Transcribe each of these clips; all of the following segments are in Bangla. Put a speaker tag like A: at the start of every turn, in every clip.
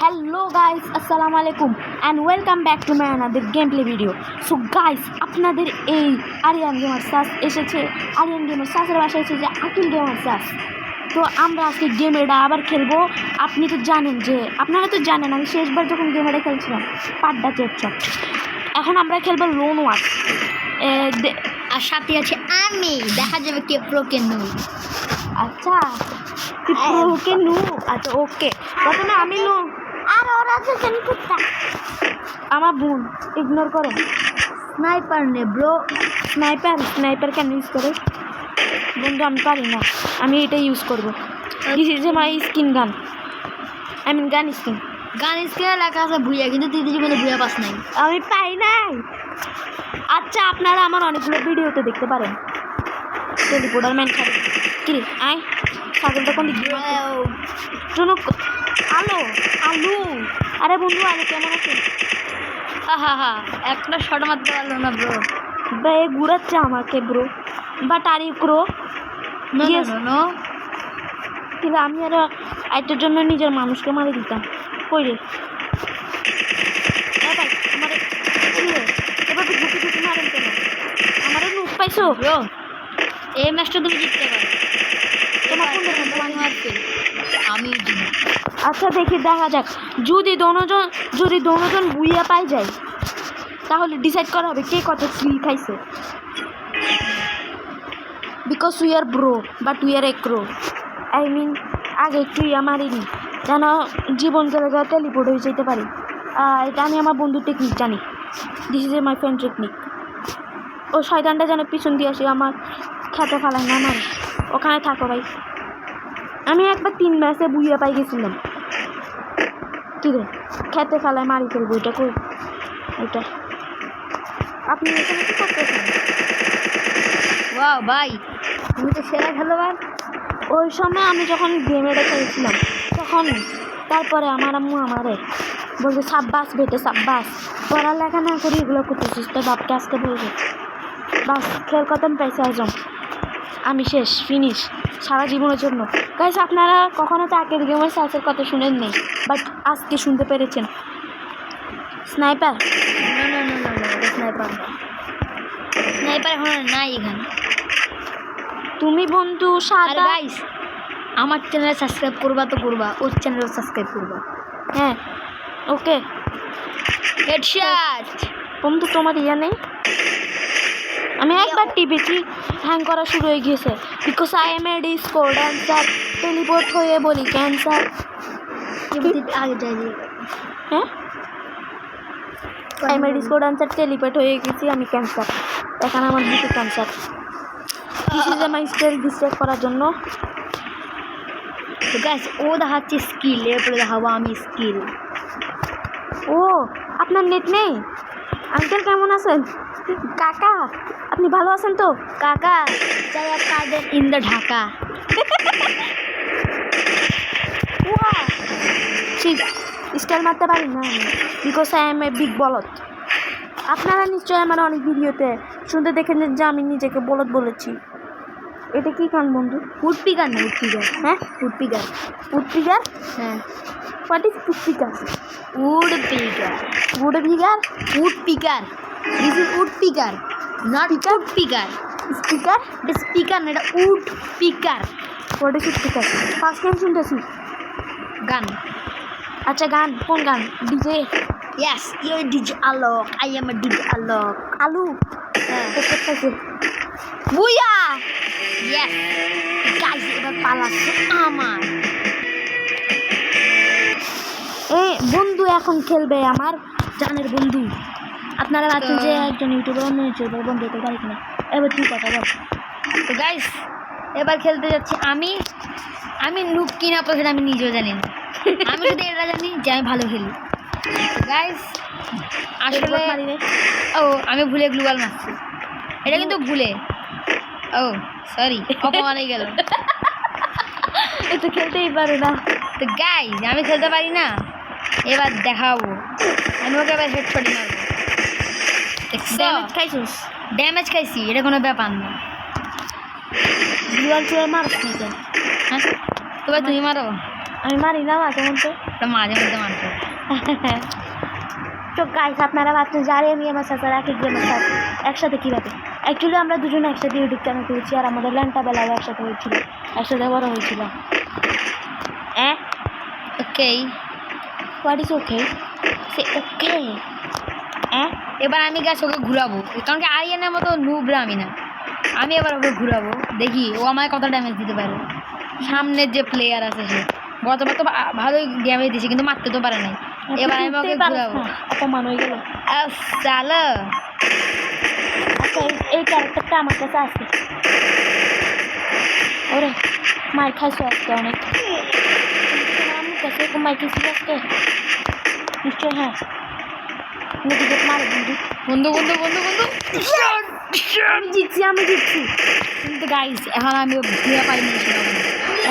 A: Hello guys, assalamu alaikum and welcome back to my another gameplay video. So guys, আপনাদের এই আরিয়ান গেমার সাস এসেছে, আরিয়ান গেমার সাসের বাসায় এসেছে আকিল গেমার সাস। তো আমরা আজকে গেমটা আবার খেলবো। আপনি তো জানেন যে আপনারা তো জানেন আমি শেষবার যখন গেমটা খেলছিলাম পাড্ডা চেপচপ, এখন আমরা খেলবো লোন ওয়ার।
B: আর সাথে আছে আমি, দেখা যাবে কে প্রো কে নো।
A: আচ্ছা প্রো কে নো, আচ্ছা ওকে। প্রথমে আমি নো
B: আর ওরা তো কুত্তা
A: আমার বোন ইগনোর করে।
B: স্নাইপার নে ব্রো,
A: স্নাইপার কেন ইউজ করে বন্ধু? আমি পারি না, আমি এটা ইউজ করবো। দিস ইজ মাই স্কিন গান, আই মিন গান স্কিন।
B: গান স্কেল লেখা আছে ভুইয়া, কিন্তু তুই জীবনে ভুইয়া পাস নাই।
A: আমি পাই নাই। আচ্ছা আপনারা আমার অনেকগুলো ভিডিওতে দেখতে পারেন। টেলিপোর্টার ম্যান খাবে কি আয় ছাগলটা কোন দিক দিয়ে শোনো। আলো আলু, আরে বন্ধু আলু কেমন আছে?
B: হা একটা শট মারতে পারলো না ব্রো।
A: ভাই ঘুরাচ্ছে আমাকে bro, but are you crow
B: no
A: কিন্তু আমি আরো আইটার জন্য নিজের মানুষকে মারি দিতাম। কই রে ভাই আমার এভাবে ঢুকে ঢুকে মারেন কেন? আমারও নুক পাইছো
B: ব্রো, এই ম্যাচটা তুমি জিততে পারো।
A: তোমার কোন দেখেন
B: তোমার মারতে আমি জিতব।
A: আচ্ছা দেখি দেখা যাক, যদি দোনোজন বুইয়া পাই যায় তাহলে ডিসাইড করা হবে কে কত কিল খাইছে। Because we are bro but we are a crow, I mean আগে একটু মারিনি যেন জীবন জায়গায় টেলিপোর্ট হয়ে যেতে পারি। এটা আমি আমার বন্ধুর টেকনিক জানি। This is my friend technique. ও শয়তানটা যেন পিছন দিয়ে আসি, আমার খেতে ফেলায় না মারে। ওখানে থাকো ভাই, আমি একবার 3 ম্যাচে বুইয়া পাই গেছিলাম। কী রে খেতে ফেলায় মারি ফেলবো, এটা কই এটা? আপনি এখানে কী করতেছেন?
B: ওয়াও ভাই, তুমি তো সেরা খেলোয়াড়।
A: ওই সময় আমি যখন গেমেটা খেলছিলাম তখন তারপরে আমার আম্মু আমারে বলছে সাব্বাস বেটে সাব্বাস, পড়ালেখা না করি এগুলো করতেছিস, তো বাপকে আজকে বলবে বাস খেল কতন পাইছে আজম, আমি শেষ ফিনিশ সারা জীবনের জন্য। গাইস আপনারা কখনো তো আগের গেমের সার্চের কথা শুনেন নেই, বাট আজকে শুনতে পেরেছেন। স্নাইপার
B: স্নাইপার এখন নাই এখানে।
A: তুমি বন্ধু
B: আর
A: সাদা
B: গাইস, আমার চ্যানেল সাবস্ক্রাইব করবা তো করবা, ওর চ্যানেলও সাবস্ক্রাইব করবা।
A: হ্যাঁ ওকে
B: হেডশট
A: বন্ধু, তোমার ইয়া নেই? আমি একবার টিপেছি হ্যাং করা শুরু হয়ে গিয়েছে। Because I am a disco dancer, teleport হয়ে বলি ক্যান্সার।
B: আগে যাই
A: হ্যাঁ I am a disco dancer, teleport হয়ে গেছি আমি ক্যান্সার। এখানে আমার বুকে ক্যান্সার। দিস ইজ আমার স্টোরি ডিস্ট্র্যাক্ট করার জন্য।
B: তো গাইস, ও দেখাচ্ছে স্কিল, এরপরে দেখাবো আমি স্কিল।
A: ও আপনার নেট নেই? আঙ্কেল কেমন আছেন? কাকা আপনি ভালো আছেন তো?
B: কাকা চাই এক কার্ডের ইন দ্য ঢাকা।
A: স্টাইল মারতে পারি না আমি, because I am a big বলদ। আপনারা নিশ্চয়ই আমার অনেক ভিডিওতে শুনতে দেখেন যে আমি নিজেকে বলদ বলেছি। এটা কি গান বন্ধু?
B: উড পিকার না, উড পিকার।
A: হ্যাঁ
B: উড পিকার,
A: উড পিগার।
B: হ্যাঁ
A: what is woodpecker?
B: Woodpecker,
A: woodpecker,
B: woodpecker. This is woodpecker, not woodpecker.
A: Speaker,
B: এটা স্পিকার না, এটা woodpecker.
A: What is woodpecker? First time শুনতেছি।
B: গান।
A: আচ্ছা গান কোন গান? DJ?
B: Yes, you DJ Alok, I am a DJ Alok.
A: আলু?
B: হ্যাঁ
A: করতেছে
B: বুইয়া। ইয়েস গাইস, এবার পালাচ্ছে আমার।
A: এই বন্ধু এখন খেলবে আমার জানের বন্ধু। আপনারা ভাবছেন যে একজন ইউটিউবার অন্য ইউটিউবার বন্ধু হতে পারে কিনা? এবার তুই কথা বল।
B: তো গাইস, এবার খেলতে যাচ্ছি আমি নুক কিনা পয়সা আমি নিজেও জানি না। আমি শুধু এটা জানি যে আমি ভালো খেলি। গাইস আসলে ও আমি ভুলে গ্লোবাল মারছি, এটা কিন্তু ভুলে। ও সরি, অপমান হয়ে গেল।
A: এটা খেলতেই পারে না।
B: তো গাইস আমি খেলতে পারি না, এবার দেখাবো। আমি ওকে এবার হেডশটই মারবো।
A: ড্যামেজ খাইছিস?
B: ড্যামেজ খাইছি, এটা কোনো ব্যাপার না।
A: দুয়াল চুয়ে মারছ না কেন?
B: হ্যাঁ তবে তুমি মারো।
A: আমি মারি না মাঝে মধ্যে।
B: ওটা মাঝে মধ্যে মানতে
A: তো গাইস আপনারা ভাবছেন যারে আমি আমার সাথে রাখি গেমের সাথে একসাথে কীভাবে? অ্যাকচুয়ালি আমরা দুজনে একসাথে ইউটিউব চ্যানেল করেছি আর আমাদের ল্যান্টা বেলাও একসাথে হয়েছিল, একসাথে বড় হয়েছিল।
B: Okay
A: what is okay? সে ওকে।
B: এবার আমি গাছ ওকে ঘুরাবো, কারণ কি আরিয়ানের মতো নুবরা আমি না। আমি এবার ওকে ঘুরাবো, দেখি ও আমায় কত ড্যামেজ দিতে পারে। সামনের যে প্লেয়ার আছে সে গতবার তো ভালোই ড্যামেজ দিয়েছে, কিন্তু মারতে তো পারে নাই। এবার আমি ওকে ঘুরাবো।
A: অপমান হয়ে গেল।
B: চালো
A: আচ্ছা এই ক্যারেক্টারটা আমার কাছে আছে। ওরে মার খাইছো আজকে অনেক। আমার কাছে এরকম মার খেয়েছি আজকে নিশ্চয়। হ্যাঁ নদীকে মারে বন্ধু
B: বন্ধু বন্ধু বন্ধু বন্ধু
A: আমি জিতছি।
B: কিন্তু গাইস এখন আমি ঘুরে পাইনি,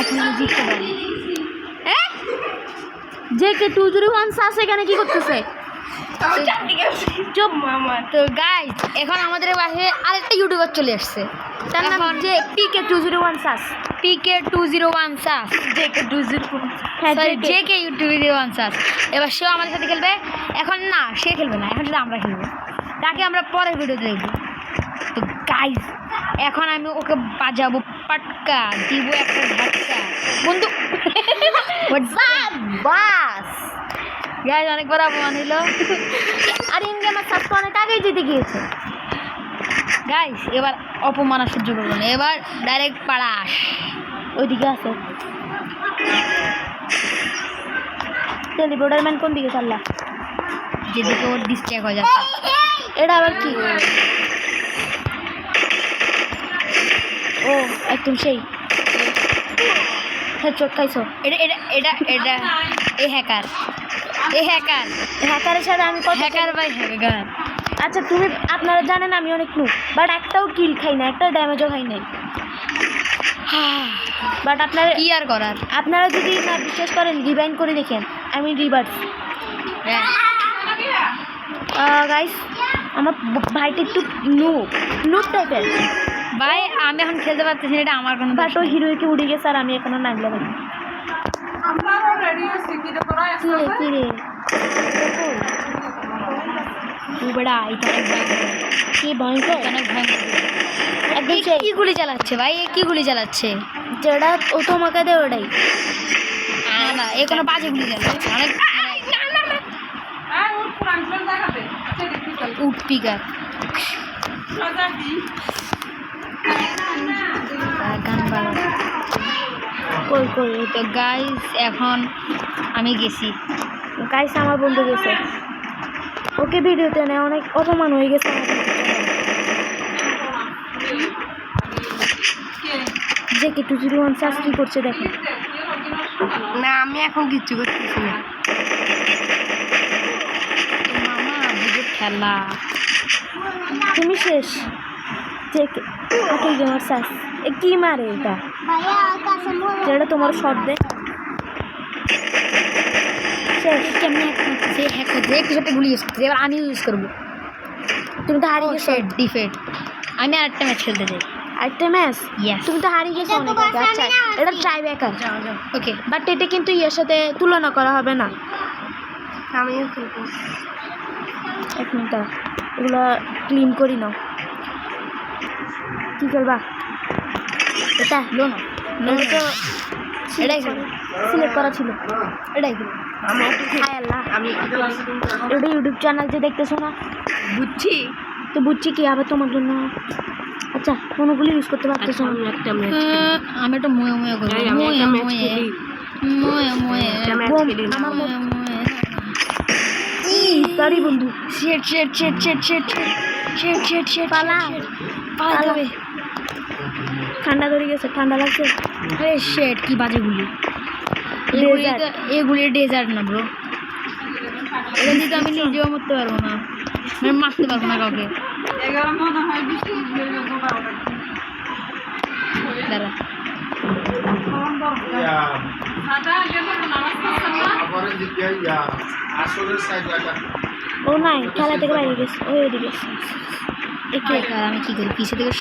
A: এখন আমি জিততে পারি। যে কে 201 সাস এখানে কি করতেছে? চুপ মামা।
B: তো গাইস এখন আমাদের পাশে আরেকটা ইউটিউবার চলে আসছে,
A: তার নাম যে পিকে 201 সাস।
B: পিকে 201 সাস,
A: জেকে 201। হ্যাঁ
B: জেকে 201 সাস। এবার সেও আমাদের সাথে খেলবে। এখন না, সে খেলবে না, এখন শুধু আমরা খেলবো। তাকে আমরা পরের ভিডিওতে দেখবো। তো গাইস এখন আমি ওকে বাজাবো পাটকা, দিব একটা ঝটকা বন্ধু।
A: বাস
B: গাইস অনেক বড় অপমান হইলো।
A: আর ইনকে আমার সাস তো অনেক আগেই জিতে গিয়েছে।
B: গাইস এবার অপমান আর সহ্য করবো না, এবার ডাইরেক্ট পাড়াস।
A: ওইদিকে আছে টেলিপোর্টার ম্যান। কোন দিকে চাল্লা?
B: যেদিকে ওর ডিস্ট্র্যাক্ট হয়ে যাচ্ছে।
A: এটা আবার কি? ও একদম সেই হেডশট খাইছো।
B: এটা এটা এটা এটা এই হ্যাকার, এই হ্যাকার,
A: হ্যাকারের সাথে আমি কত
B: হ্যাকার ভাই হ্যাকার।
A: আচ্ছা তুমি আপনারা জানেন আমি অনেক নুব, বাট একটাও কিল খাই না, একটা ড্যামেজও খাই নাই। বাট আপনারা
B: কি আর করার।
A: আপনারা যদি না বিশ্বাস করেন রিভাইন্ড করে দেখেন, আমি রিভার্স। গাইস আমার ভাইটা একটু নুব টাইপের
B: ভাই, আমি এখন খেলতে পারতেছি না, এটা আমার কোনো
A: বাট ও হিরোকে উড়ে গেছে আর আমি এখনো নামলে পারি। কি রে
B: বড়া, এটা অনেক ভয়ঙ্কর,
A: কি ভয়ঙ্কর,
B: অনেক ভয়ঙ্কর।
A: একদম
B: এ কি গুলি চালাচ্ছে ভাই, এ কি গুলি চালাচ্ছে?
A: যেটা ও তোমাকে দেয় ওটাই।
B: না এ কোনো বাজে গুলি চালাচ্ছে, অনেক উঠ পিকার গান ভালো।
A: কই কই
B: তো গাইস এখন আমি গেছি।
A: গাইস আমার বন্ধু গেছে, ওকে ভিডিওতে নেয় অনেক অপমান হয়ে গেছে আমাদের। যে কি 201 সাস কি করছে দেখো।
B: না আমি এখন কিচ্ছু করতেছি না মামা, বুঝে খেলা।
A: তুমি শেষ। যে ওকে গেমার সাস এ কি মারে এটা, যেটা তোমার শট দেয় শেষ।
B: কেমনি সে হ্যাক করছে, একটু সাথে গুলি ইউজ করছে, এবার আমি ইউজ করবো।
A: তুমি তো হারিয়ে গেছো।
B: ডিফেট আমি আরেকটা ম্যাচ খেলতে চাই।
A: একটা ম্যাচ
B: Yes.
A: তুমি তো হারিয়ে গেছো অনেক আগে। আচ্ছা এটা ট্রাই ব্যাকার,
B: ওকে
A: বাট এটা কিন্তু ইয়ের সাথে তুলনা করা হবে না।
B: আমিও খেলবো।
A: এক মিনিট দাঁড়াও, এগুলো ক্লিন করি নাও। কী করবা এটা?
B: লো না
A: এটা তো
B: এটাই
A: সিলেক্ট করা ছিল।
B: এটাই
A: হায় আল্লাহ, এটা ইউটিউব চ্যানেল যে দেখতেছো না,
B: বুঝছি
A: তো বুঝছি কি আবার তোমার জন্য। আচ্ছা কোনোগুলো ইউজ করতে পারতেছো না।
B: আমি একটা ময়ে ময়ে করবো, ময়ে ময়ে ময়ে ময়ে
A: আমার সরি বন্ধু,
B: শেট শেট শেট শেট শেট শেট শেট শেট
A: পালা
B: পালাবে।
A: ঠান্ডা ধরে গেছে, ঠান্ডা লাগছে।
B: আরে শেট কি বাজে গুলি,
A: Desert.
B: এগুলি ডেজার্ট না ব্রো, এটা দিয়ে তো আমি নিজেও মরতে পারবো না, আমি মারতে পারবো না কাউকে। দাঁড়া
A: ও নাই, খেলা থেকে বাইরে গেছে, ওই ওদিকে।
B: একটু আমি কি করি, পিছিয়ে থেকে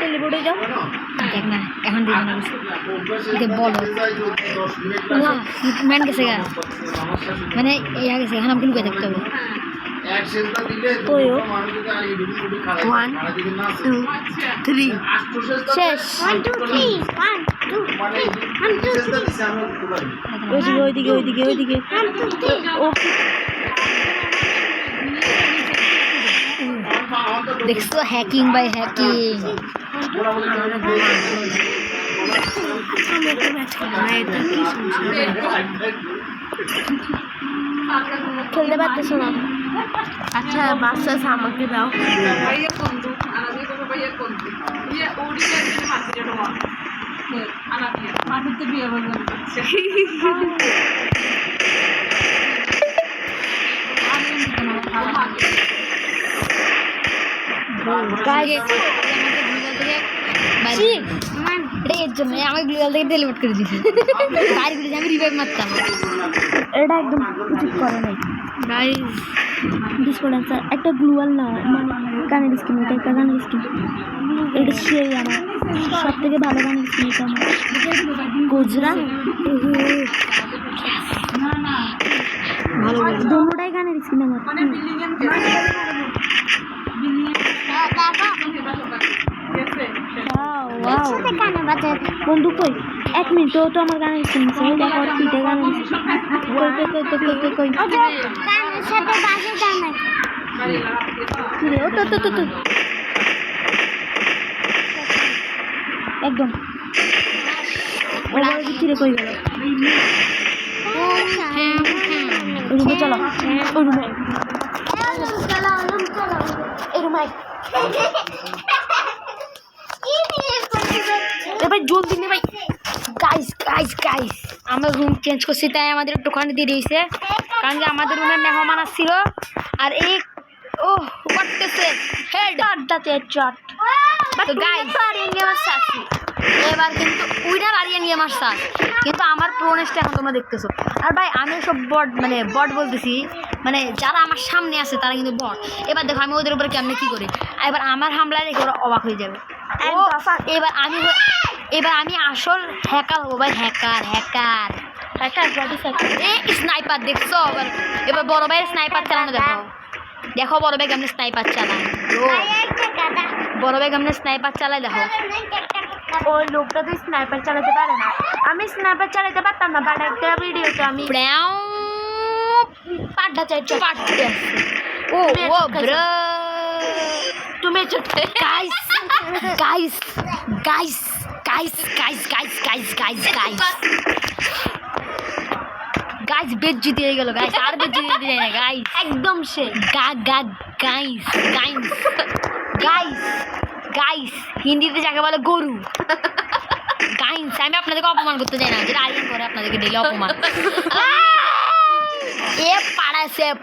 A: টেলিপোর্টে যাও।
B: দেখ না এখন দিই না বুঝতে বলো ম্যান গেছে গা মানে ইয়া গেছে এখন আমাকে লুকিয়ে থাকতে হবে
A: ওয়ো 1 2 3 শেষ ওইদিকে ওকে
B: দেখছো হ্যাকিং বাই হ্যাকিং
A: খেলতে পারতেছো না আচ্ছা বাচ্চা আমাকে দাও আমি গ্লুয়াল থেকে টেলিপোর্ট করে দিচ্ছি আমি রিভাইভ মারতাম এটা একদম উচিত করে নাই গাইস ডিসকর্ড আছে একটা গ্লুয়াল না মানে গানের স্কিন এটা একটা গানের স্কিন এটা সেই আমার সব থেকে ভালো গানের স্কিন এটা আমার গুজরা ভালো দুটোটাই গানের স্কিন আমার বন্ধু কই 1 মিনিট তো আমার গানের স্কিন আছে দেখো পিঠে গানের কই একদম ছিঁড়ে কই গেল রুমে চলো ওই রুমে এই রুমে ভাই জলদি নে ভাই
B: গাইস আমরা রুম চেঞ্জ করছি তাই আমাদের একটুখানি দেরি হয়েছে কারণ যে আমাদের রুমে মেহমান আসছিল আর এই ও করতেছে হেড
A: চট
B: তো গাইস এবার কিন্তু উইনার আরিয়ান নিয়ে মারছা কিন্তু আমার প্রোনেসটা এখন তোমরা দেখতেছো আর ভাই আমি সব বট বলতেছি মানে যারা আমার সামনে আছে তারা কিন্তু বট এবার দেখো আমি ওদের উপরে কেমনে কি করি এবার আমার হামলায় দেখে ওরা অবাক হয়ে যাবে এবার আমি আসল হ্যাকার হবো ভাই হ্যাকার এই স্নাইপার দেখছো এবার বড় ভাইয়ের স্নাইপার চালানো দেখো বড় ভাই কেমনে স্নাইপার চালায় বড় ভাই কেমনে স্নাইপার চালায় দেখো
A: ওই লোকটা তো স্নাইপার চালাতে পারে না আমি স্নাইপার চালাতে পারতাম না বাট একটা ভিডিওতে আমি পাড্ডা চাইছো
B: পাটতে ও ব্রো
A: তুমি চটে
B: গাইস বেজ্জতি হয়ে গেল গাইস আর বেজ্জতি দিলে না গাইস
A: একদম সে
B: গাইস হিন্দিতে যাকে বলে গরু গাইস আমি আপনাদেরকে অপমান করতে চাই না যেটা আরিয়ান করে আপনাদেরকে ডেলি অপমান এ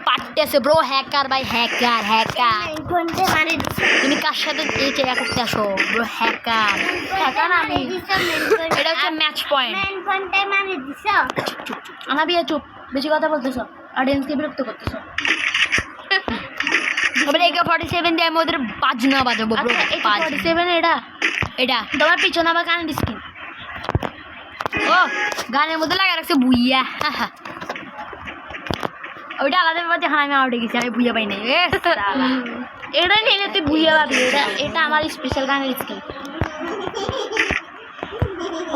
B: পাটতেছে ব্রো হ্যাকার ভাই হ্যাকার তুমি কার সাথে এই চেয়া করতে আসো ব্রো হ্যাকার
A: আমি
B: এটা হচ্ছে ম্যাচ পয়েন্ট
A: আমার বিয়ে চুপ বেশি কথা বলতেছো অডিয়েন্সকে বিরক্ত করতেছো
B: এবার AK-47 দিয়ে আমি ওদের বাজনা বাজাবো ব্রো
A: 47 এটা তোমার পিছনে আবার গানের স্কিন
B: ও গানের মধ্যে লাগা রাখছে বুইয়া ওইটা আলাদা ব্যাপার যখন আমি আউটে গেছি আমি বুইয়া পাই নাই
A: এটা নিলে তুই বুইয়া পাবি এটা আমার স্পেশাল গানের স্কিন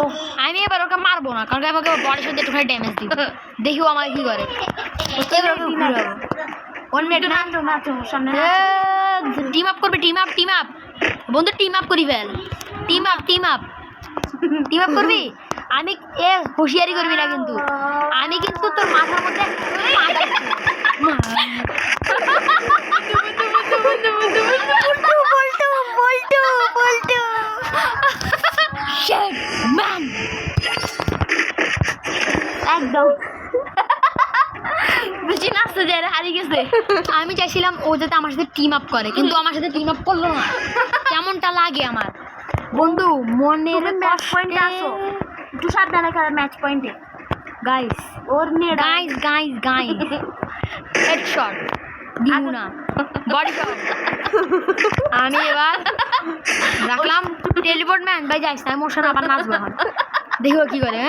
B: ও আমি এবার ওকে মারবো না কারণ আমাকে বডির সাথে একটুখানি ড্যামেজ দিব দেখিও আমাকে কি করে
A: ওর মেয়ে নাচো সামনে
B: টিম আপ করবে টিম আপ বন্ধু টিম আপ করি ফেল টিম আপ করবি আমি হুঁশিয়ারি করবি না কিন্তু আমি কিন্তু তোর মাথার মধ্যে
A: একদম বেশি নাচতে যায় হারিয়ে গেছে
B: আমি চাইছিলাম ও যাতে আমার সাথে টিম আপ করে কিন্তু আমার সাথে টিম আপ করলো না কেমনটা লাগে আমার বন্ধু মনের
A: ম্যাচ পয়েন্টে আসো একটু সাবধানে খেলা ম্যাচ পয়েন্টে
B: গাইস
A: ওর নিয়ে
B: গাইস হেডশট দিমু না বডি শট আমি এবার রাখলাম টেলিপোর্ট ম্যান ভাই যাইস না মোশন আবার নাচবো এখন দেখো কি করে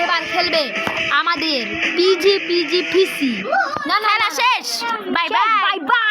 B: এবার খেলবে আমাদের পিজি পিসি না খেলা শেষ বাই বাই বাই